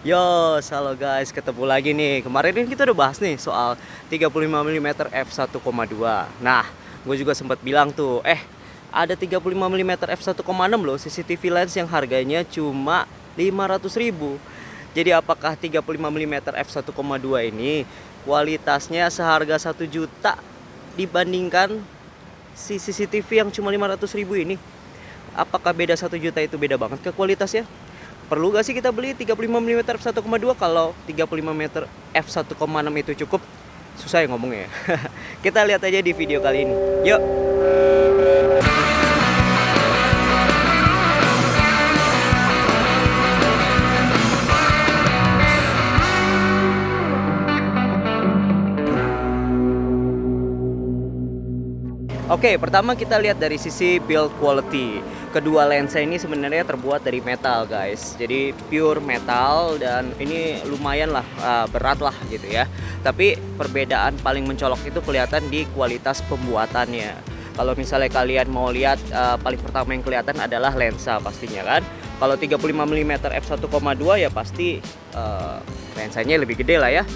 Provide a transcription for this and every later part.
Yo, halo guys, ketemu lagi nih. Kemarin kan kita udah bahas nih soal 35 mm f1,2. Nah, gue juga sempat bilang tuh, ada 35 mm f1,6 loh CCTV lens yang harganya cuma 500.000. Jadi apakah 35 mm f1,2 ini kualitasnya seharga 1 juta dibandingkan si CCTV yang cuma 500.000 ini? Apakah beda 1 juta itu beda banget ke kualitasnya? Perlu gak sih kita beli 35 mm f1,2 kalau 35 meter f1,6 itu cukup? Susah ya ngomongnya ya. Kita lihat aja di video kali ini. Yuk. Oke, pertama kita lihat dari sisi build quality. Kedua lensa ini sebenarnya terbuat dari metal, guys. Jadi pure metal dan ini lumayan lah berat lah gitu ya. Tapi perbedaan paling mencolok itu kelihatan di kualitas pembuatannya. Kalau misalnya kalian mau lihat, paling pertama yang kelihatan adalah lensa pastinya kan. Kalau 35 mm f1,2 ya pasti lensanya lebih gede lah ya.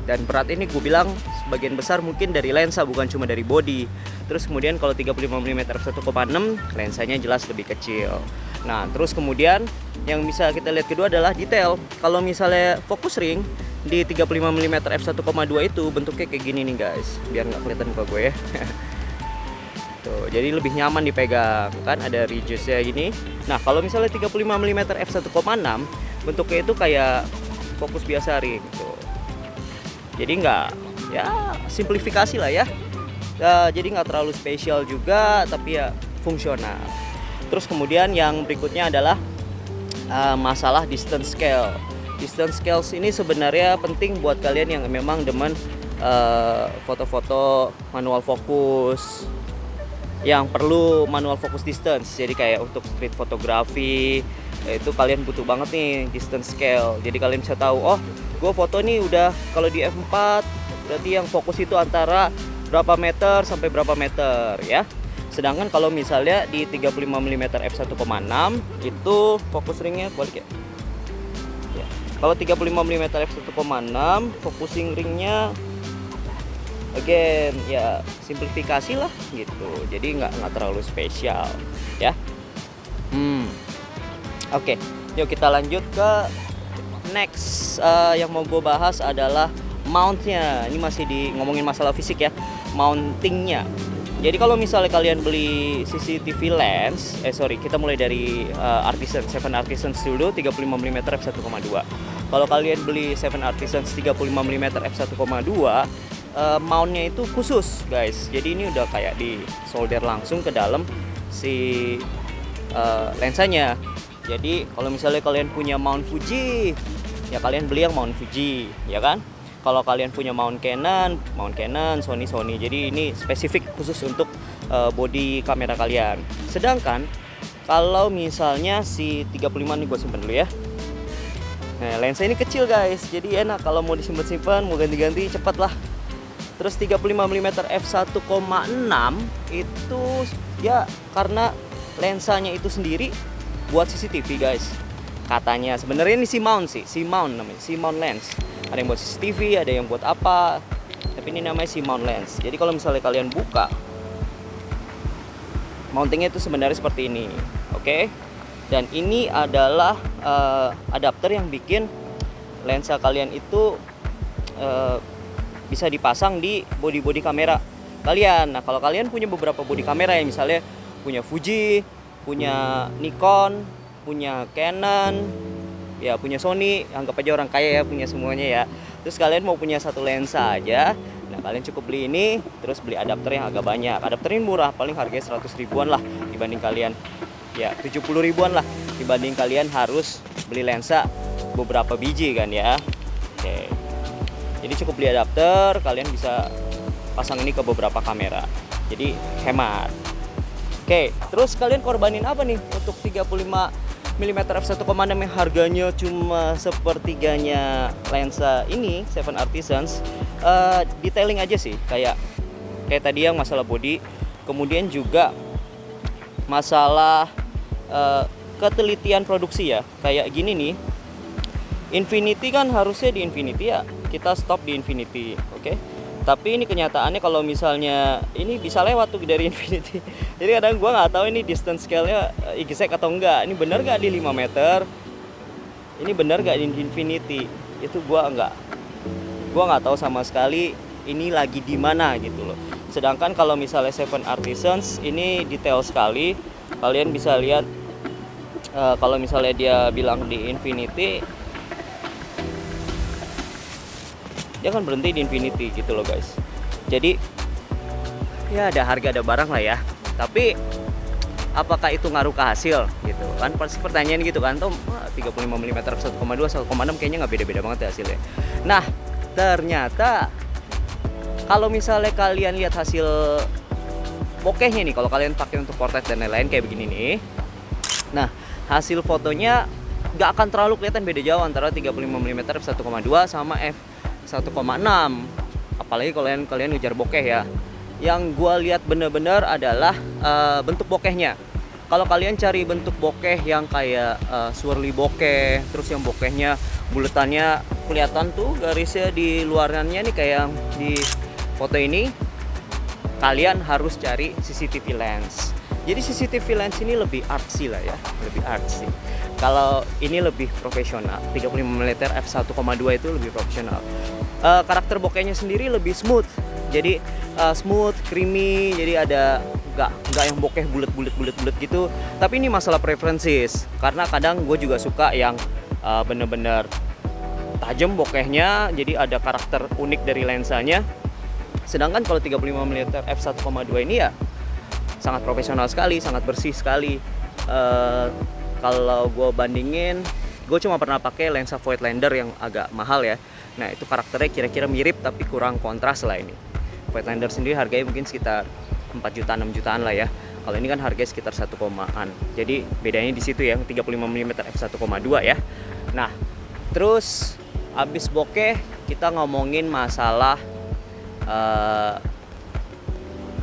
Dan berat ini gue bilang sebagian besar mungkin dari lensa, bukan cuma dari body. Terus kemudian kalau 35 mm f1,6 lensanya jelas lebih kecil. Nah terus kemudian yang bisa kita lihat kedua adalah detail. Kalau misalnya focus ring di 35 mm f1,2 itu bentuknya kayak gini nih guys. Biar nggak kelihatan muka gue ya. Tuh, jadi lebih nyaman dipegang kan, ada ridgesnya gini. Nah kalau misalnya 35 mm f1,6 bentuknya itu kayak fokus biasa ring tuh. Jadi nggak, ya simplifikasi lah ya. Jadi nggak terlalu spesial juga, tapi ya fungsional. Terus kemudian yang berikutnya adalah masalah distance scale. Distance scale ini sebenarnya penting buat kalian yang memang demen foto-foto manual fokus, yang perlu manual focus distance. Jadi kayak untuk street photography itu kalian butuh banget nih distance scale. Jadi kalian bisa tahu, oh gue foto nih udah kalau di f4 berarti yang fokus itu antara berapa meter sampai berapa meter ya. Sedangkan kalau misalnya di 35 mm f1,6 itu fokus ringnya balik ya. Kalau 35 mm f1,6 focusing ringnya again ya simplifikasi lah gitu. Jadi nggak terlalu spesial ya. Oke, yuk kita lanjut ke next. Yang mau gue bahas adalah mountnya. Ini masih ngomongin masalah fisik ya, mountingnya. Jadi kalau misalnya kalian beli CCTV lens, kita mulai dari Artisan, 7 Artisans dulu 35 mm f1,2. Kalau kalian beli 7 Artisans 35 mm f1,2, mountnya itu khusus guys. Jadi ini udah kayak di solder langsung ke dalam si lensanya. Jadi kalau misalnya kalian punya mount Fuji, ya kalian beli yang mount Fuji, ya kan? Kalau kalian punya mount Canon, Sony. Jadi ini spesifik khusus untuk body kamera kalian. Sedangkan kalau misalnya si 35 nih gue simpen dulu ya. Nah, lensa ini kecil guys, jadi enak kalau mau disimpan-simpan, mau ganti-ganti cepat lah. Terus 35 mm f1,6 itu ya karena lensanya itu sendiri buat CCTV guys. Katanya sebenarnya ini si mount namanya, si mount lens. Ada yang buat CCTV, ada yang buat apa. Tapi ini namanya si mount lens. Jadi kalau misalnya kalian buka, mountingnya itu sebenarnya seperti ini. Oke. Dan ini adalah adapter yang bikin lensa kalian itu bisa dipasang di body kamera kalian. Nah, kalau kalian punya beberapa body kamera yang misalnya punya Fuji, punya Nikon, punya Canon, ya punya Sony, anggap aja orang kaya ya, punya semuanya ya. Terus kalian mau punya satu lensa aja, nah kalian cukup beli ini, terus beli adapter yang agak banyak. Adapter ini murah, paling harganya 100 ribuan lah dibanding kalian, ya 70 ribuan lah dibanding kalian harus beli lensa beberapa biji kan ya. Oke. Jadi cukup beli adapter, kalian bisa pasang ini ke beberapa kamera. Jadi hemat. Oke, terus kalian korbanin apa nih untuk 35 mm f1,6 yang harganya cuma sepertiganya lensa ini 7 Artisans? Detailing aja sih, kayak tadi yang masalah body, kemudian juga masalah ketelitian produksi ya. Kayak gini nih, Infinity kan harusnya di Infinity ya, kita stop di Infinity, oke? Tapi ini kenyataannya kalau misalnya ini bisa lewat tuh dari Infinity. Jadi kadang gua nggak tahu ini distance scale-nya exact atau enggak. Ini bener nggak di 5 meter? Ini bener nggak di Infinity? Itu gua nggak tahu sama sekali ini lagi di mana gitu loh. Sedangkan kalau misalnya Seven Artisans ini detail sekali. Kalian bisa lihat kalau misalnya dia bilang di Infinity, dia kan berhenti di Infinity gitu loh guys. Jadi ya ada harga ada barang lah ya. Tapi apakah itu ngaruh ke hasil gitu kan, pasti pertanyaan gitu kan. Tuh 35 mm 1,2 1,6 kayaknya nggak beda-beda banget ya hasilnya. Nah ternyata kalau misalnya kalian lihat hasil bokehnya nih, kalau kalian pakai untuk portrait dan lain-lain kayak begini nih, nah hasil fotonya nggak akan terlalu kelihatan beda jauh antara 35 mm f1,2 sama f1,6. Apalagi kalau kalian ujar bokeh ya. Yang gua lihat bener-bener adalah bentuk bokehnya. Kalau kalian cari bentuk bokeh yang kayak swirly bokeh, terus yang bokehnya buletannya kelihatan tuh garisnya di luarannya nih kayak di foto ini, kalian harus cari CCTV lens. Jadi CCTV lens ini lebih artsy lah ya, lebih artsy. Kalau ini lebih profesional, 35 mm f1,2 itu lebih profesional. Karakter bokehnya sendiri lebih smooth. Jadi smooth, creamy, jadi ada nggak yang bokeh bulet gitu. Tapi ini masalah preferences, karena kadang gue juga suka yang bener-bener tajam bokehnya, jadi ada karakter unik dari lensanya. Sedangkan kalau 35 mm f1,2 ini ya sangat profesional sekali, sangat bersih sekali. Kalau gue bandingin, gue cuma pernah pakai lensa Voigtlander yang agak mahal ya. Nah itu karakternya kira-kira mirip tapi kurang kontras lah ini. Voigtlander sendiri harganya mungkin sekitar 4 jutaan 6 jutaan lah ya. Kalau ini kan harganya sekitar 1 komaan. Jadi bedanya di situ ya, 35 mm f1,2 ya. Nah terus abis bokeh kita ngomongin masalah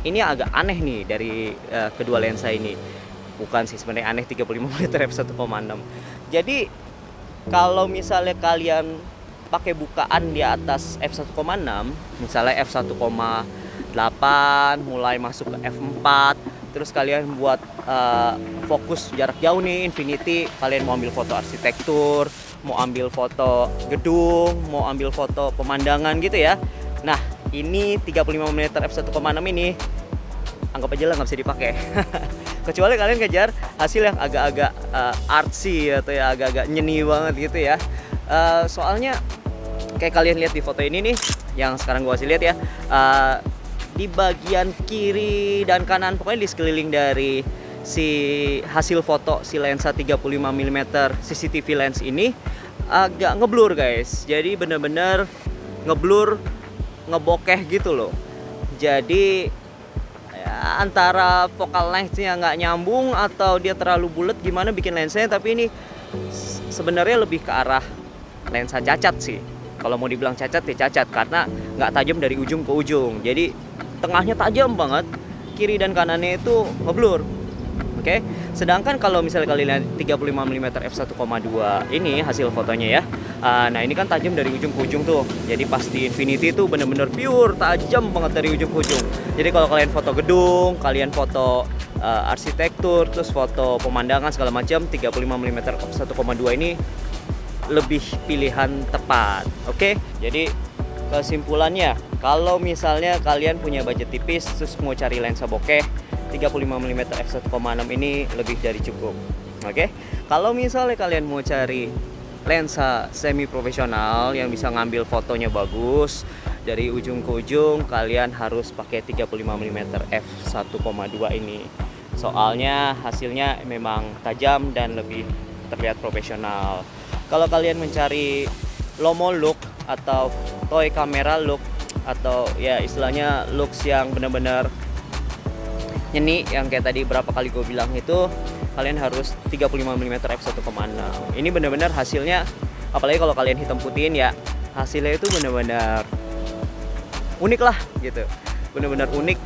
ini agak aneh nih dari kedua lensa ini. Bukan sih sebenarnya aneh 35 mm f1,6. Jadi kalau misalnya kalian pakai bukaan di atas f1,6, misalnya f1,8 mulai masuk ke f4, terus kalian buat fokus jarak jauh nih Infinity, kalian mau ambil foto arsitektur, mau ambil foto gedung, mau ambil foto pemandangan gitu ya. Nah ini 35 mm f1,6 ini anggap aja lah nggak bisa dipakai. Kecuali kalian kejar hasil yang agak-agak artsy atau ya agak-agak nyeni banget gitu ya. Soalnya kayak kalian lihat di foto ini nih, yang sekarang gua kasih lihat ya, di bagian kiri dan kanan, pokoknya di sekeliling dari si hasil foto si lensa 35 mm CCTV lens ini agak ngeblur guys. Jadi bener-bener ngeblur, ngebokeh gitu loh. Jadi ya, antara focal length-nya nggak nyambung atau dia terlalu bulat gimana bikin lensanya. Tapi ini sebenarnya lebih ke arah lensa cacat sih. Kalau mau dibilang cacat ya cacat, karena nggak tajam dari ujung ke ujung. Jadi tengahnya tajam banget, kiri dan kanannya itu ngeblur. Oke. Sedangkan kalau misalnya kalian lihat 35 mm f1,2 ini hasil fotonya ya. Nah ini kan tajam dari ujung ke ujung tuh. Jadi pas di Infinity itu bener-bener pure tajam banget dari ujung ke ujung. Jadi kalau kalian foto gedung, kalian foto arsitektur, terus foto pemandangan segala macam, 35 mm f1,2 ini lebih pilihan tepat. Oke. Jadi kesimpulannya, kalau misalnya kalian punya budget tipis terus mau cari lensa bokeh, 35 mm f1,6 ini lebih dari cukup. Oke. Kalau misalnya kalian mau cari lensa semi profesional yang bisa ngambil fotonya bagus dari ujung ke ujung, kalian harus pakai 35 mm f1,2 ini. Soalnya hasilnya memang tajam dan lebih terlihat profesional. Kalau kalian mencari Lomo look atau toy camera look, atau ya istilahnya looks yang benar-benar nyeni, yang kayak tadi berapa kali gue bilang itu, kalian harus 35 mm f1,6. Ini benar-benar hasilnya, apalagi kalau kalian hitam putihin ya, hasilnya itu benar-benar unik lah gitu. Benar-benar unik,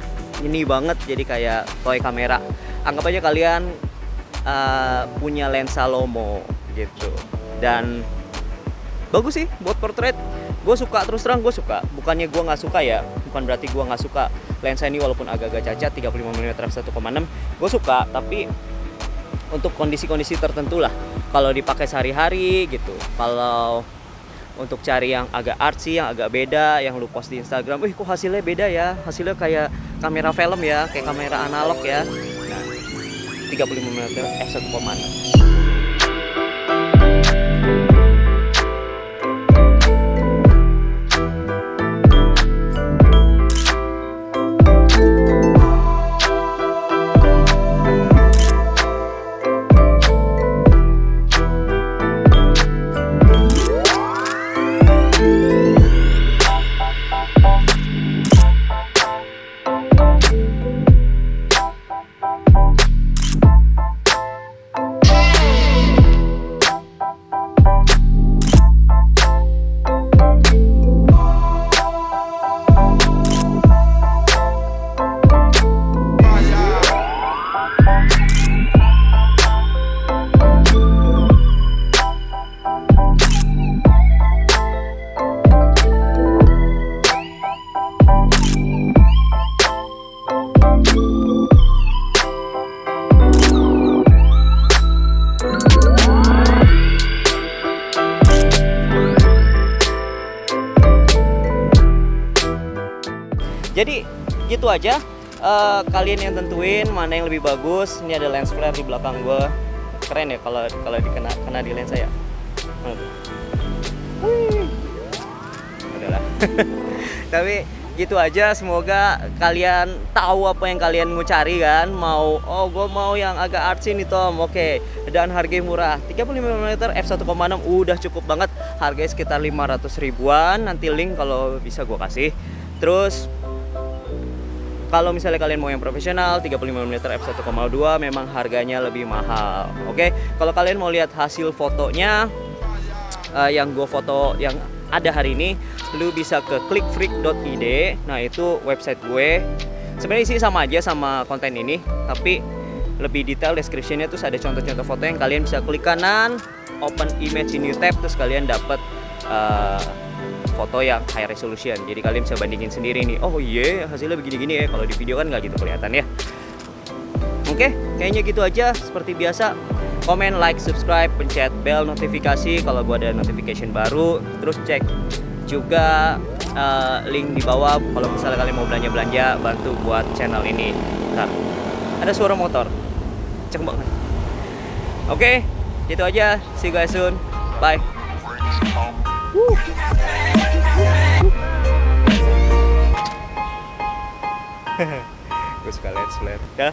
nyeni banget, jadi kayak toy kamera. Anggap aja kalian punya lensa Lomo gitu. Dan bagus sih buat portrait. Gue suka, terus terang gue suka. Bukannya gue nggak suka ya, bukan berarti gue nggak suka lensa ini walaupun agak-agak cacat 35mm f1.6 gue suka, tapi untuk kondisi-kondisi tertentu lah. Kalau dipakai sehari-hari gitu, kalau untuk cari yang agak artsy, yang agak beda, yang lu post di Instagram, kok hasilnya beda ya, hasilnya kayak kamera film ya, kayak kamera analog ya. Nah, 35mm f1.6. Jadi gitu aja, kalian yang tentuin mana yang lebih bagus. Ini ada lens flare di belakang gue, keren ya kalau kena di lensa ya. Adalah. Tapi gitu aja, semoga kalian tahu apa yang kalian mau cari kan. Gue mau yang agak artsy nih Tom, oke. Dan harganya murah, 35mm f1.6 udah cukup banget. Harganya sekitar 500 ribuan, nanti link kalau bisa gue kasih. Terus kalau misalnya kalian mau yang profesional, 35mm f1.2 memang harganya lebih mahal. Oke, kalau kalian mau lihat hasil fotonya yang gue foto yang ada hari ini, lu bisa ke clickfreak.id. Nah, itu website gue. Sebenarnya sih sama aja sama konten ini, tapi lebih detail description-nya terus ada contoh-contoh foto yang kalian bisa klik kanan, open image in new tab, terus kalian dapat foto yang high resolution. Jadi kalian bisa bandingin sendiri nih. Oh iya, hasilnya begini-gini ya. Kalau di video kan nggak gitu kelihatan ya. Oke, kayaknya gitu aja. Seperti biasa, komen, like, subscribe, pencet bell notifikasi kalau gua ada notification baru. Terus cek juga link di bawah kalau misalnya kalian mau belanja-belanja, bantu buat channel ini. Bentar, ada suara motor. Cek banget. Oke, gitu aja. See you guys soon. Bye. Gue suka lens flare. Dah.